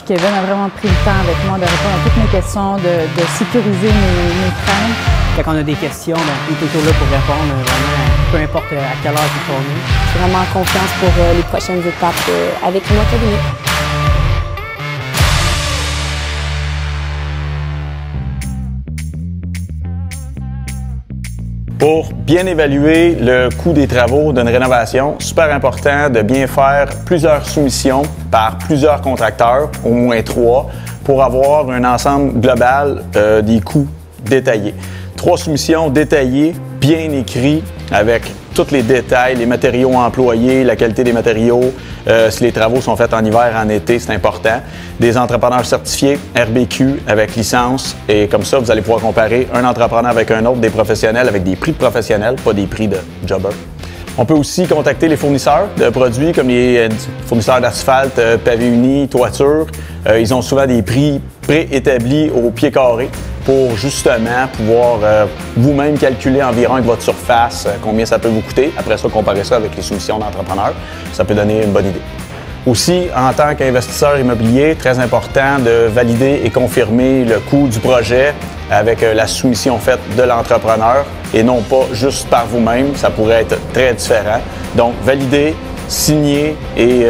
Puis Kevin a vraiment pris le temps avec moi de répondre à toutes mes questions, de sécuriser mes craintes. Quand on a des questions, il est toujours là pour répondre, vraiment, peu importe à quelle heure il tourne. Je suis vraiment en confiance pour les prochaines étapes avec mon cabinet. Pour bien évaluer le coût des travaux d'une rénovation, super important de bien faire plusieurs soumissions par plusieurs contracteurs, au moins 3, pour avoir un ensemble global des coûts détaillés. 3 soumissions détaillées, bien écrites, avec tous les détails, les matériaux employés, la qualité des matériaux, si les travaux sont faits en hiver, en été, c'est important. Des entrepreneurs certifiés, RBQ avec licence, et comme ça, vous allez pouvoir comparer un entrepreneur avec un autre, des professionnels avec des prix de professionnels, pas des prix de jobber. On peut aussi contacter les fournisseurs de produits comme les fournisseurs d'asphalte, pavés unis, toiture. Ils ont souvent des prix préétablis au pied carré pour justement pouvoir vous-même calculer environ avec votre surface combien ça peut vous coûter. Après ça, comparer ça avec les soumissions d'entrepreneurs. Ça peut donner une bonne idée. Aussi, en tant qu'investisseur immobilier, très important de valider et confirmer le coût du projet avec la soumission faite de l'entrepreneur et non pas juste par vous-même. Ça pourrait être très différent. Donc, valider, signer et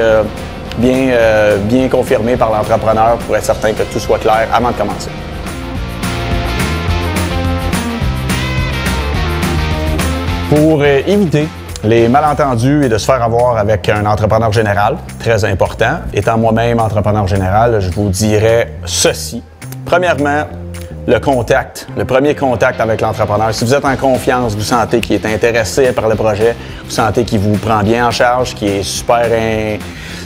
bien confirmé par l'entrepreneur pour être certain que tout soit clair avant de commencer. Pour éviter les malentendus et de se faire avoir avec un entrepreneur général, très important. Étant moi-même entrepreneur général, je vous dirais ceci. Premièrement, le premier contact avec l'entrepreneur. Si vous êtes en confiance, vous sentez qu'il est intéressé par le projet, vous sentez qu'il vous prend bien en charge, qu'il est super...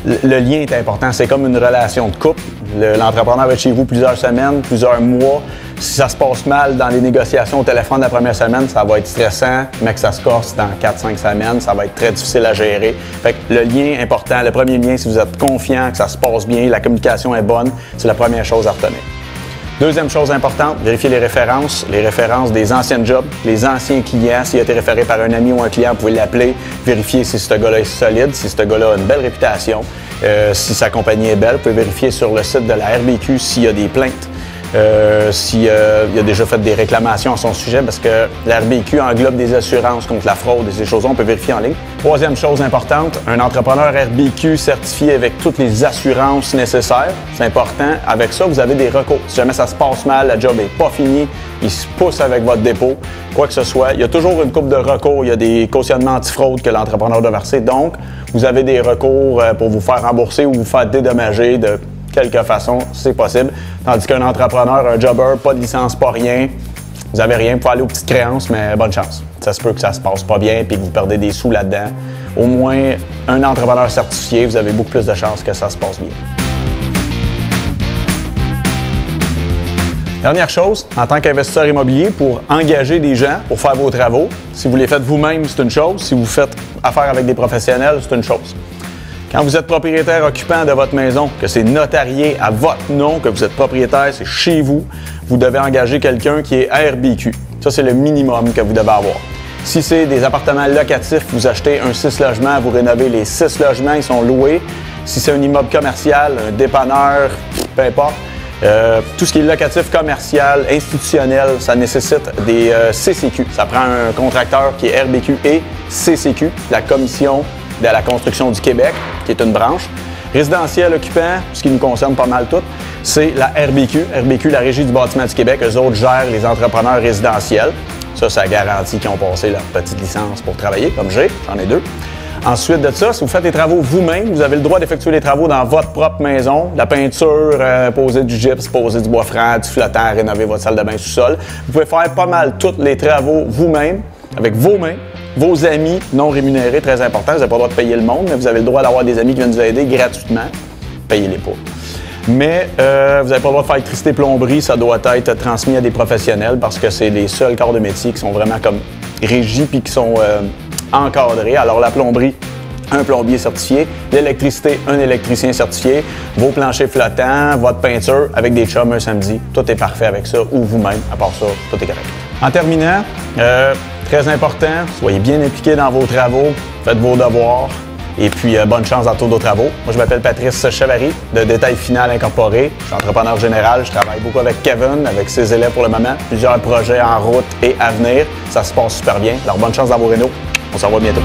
Le lien est important, c'est comme une relation de couple. L'entrepreneur va être chez vous plusieurs semaines, plusieurs mois. Si ça se passe mal dans les négociations au téléphone la première semaine, ça va être stressant, mais que ça se corse dans 4-5 semaines, ça va être très difficile à gérer. Fait que le lien important, le premier lien, si vous êtes confiant, que ça se passe bien, la communication est bonne, c'est la première chose à retenir. Deuxième chose importante, vérifier les références des anciennes jobs, les anciens clients. S'il a été référé par un ami ou un client, vous pouvez l'appeler, vérifier si ce gars-là est solide, si ce gars-là a une belle réputation, si sa compagnie est belle. Vous pouvez vérifier sur le site de la RBQ s'il y a des plaintes, s'il a déjà fait des réclamations à son sujet, parce que la RBQ englobe des assurances contre la fraude et ces choses-là, on peut vérifier en ligne. Troisième chose importante, un entrepreneur RBQ certifié avec toutes les assurances nécessaires. C'est important. Avec ça, vous avez des recours. Si jamais ça se passe mal, la job n'est pas finie, il se pousse avec votre dépôt, quoi que ce soit, il y a toujours une coupe de recours. Il y a des cautionnements anti-fraude que l'entrepreneur doit verser. Donc, vous avez des recours pour vous faire rembourser ou vous faire dédommager de quelque façon, c'est possible. Tandis qu'un entrepreneur, un jobber, pas de licence, pas rien, vous n'avez rien, vous pouvez aller aux petites créances, mais bonne chance. Ça se peut que ça se passe pas bien et que vous perdez des sous là-dedans. Au moins, un entrepreneur certifié, vous avez beaucoup plus de chances que ça se passe bien. Dernière chose, en tant qu'investisseur immobilier, pour engager des gens pour faire vos travaux, si vous les faites vous-même, c'est une chose. Si vous faites affaire avec des professionnels, c'est une chose. Quand vous êtes propriétaire occupant de votre maison, que c'est notarié à votre nom, que vous êtes propriétaire, c'est chez vous, vous devez engager quelqu'un qui est RBQ. Ça, c'est le minimum que vous devez avoir. Si c'est des appartements locatifs, vous achetez un 6 logements, vous rénovez les 6 logements, ils sont loués. Si c'est un immeuble commercial, un dépanneur, peu importe, tout ce qui est locatif, commercial, institutionnel, ça nécessite des CCQ. Ça prend un contracteur qui est RBQ et CCQ, la Commission de la construction du Québec, qui est une branche. Résidentiel occupant, ce qui nous concerne pas mal tout, c'est la RBQ. RBQ, la Régie du bâtiment du Québec. Eux autres gèrent les entrepreneurs résidentiels. Ça garantit qu'ils ont passé leur petite licence pour travailler, comme j'en ai 2. Ensuite de ça, si vous faites les travaux vous-même, vous avez le droit d'effectuer les travaux dans votre propre maison. La peinture, poser du gypse, poser du bois franc, du flottant, rénover votre salle de bain sous-sol. Vous pouvez faire pas mal tous les travaux vous-même, avec vos mains. Vos amis non rémunérés, très important. Vous n'avez pas le droit de payer le monde, mais vous avez le droit d'avoir des amis qui viennent vous aider gratuitement. Payez-les pas. Mais vous n'avez pas le droit de faire électricité, plomberie. Ça doit être transmis à des professionnels parce que c'est les seuls corps de métier qui sont vraiment comme régis puis qui sont encadrés. Alors la plomberie, un plombier certifié. L'électricité, un électricien certifié. Vos planchers flottants, votre peinture avec des chums un samedi. Tout est parfait avec ça ou vous-même. À part ça, tout est correct. En terminant, très important, soyez bien impliqués dans vos travaux, faites vos devoirs. Et puis, bonne chance dans le tour de travaux. Moi, je m'appelle Patrice Chevary, de Détail Final Incorporé. Je suis entrepreneur général. Je travaille beaucoup avec Kevin, avec ses élèves pour le moment. Plusieurs projets en route et à venir. Ça se passe super bien. Alors, bonne chance dans vos rénaux. On se revoit bientôt.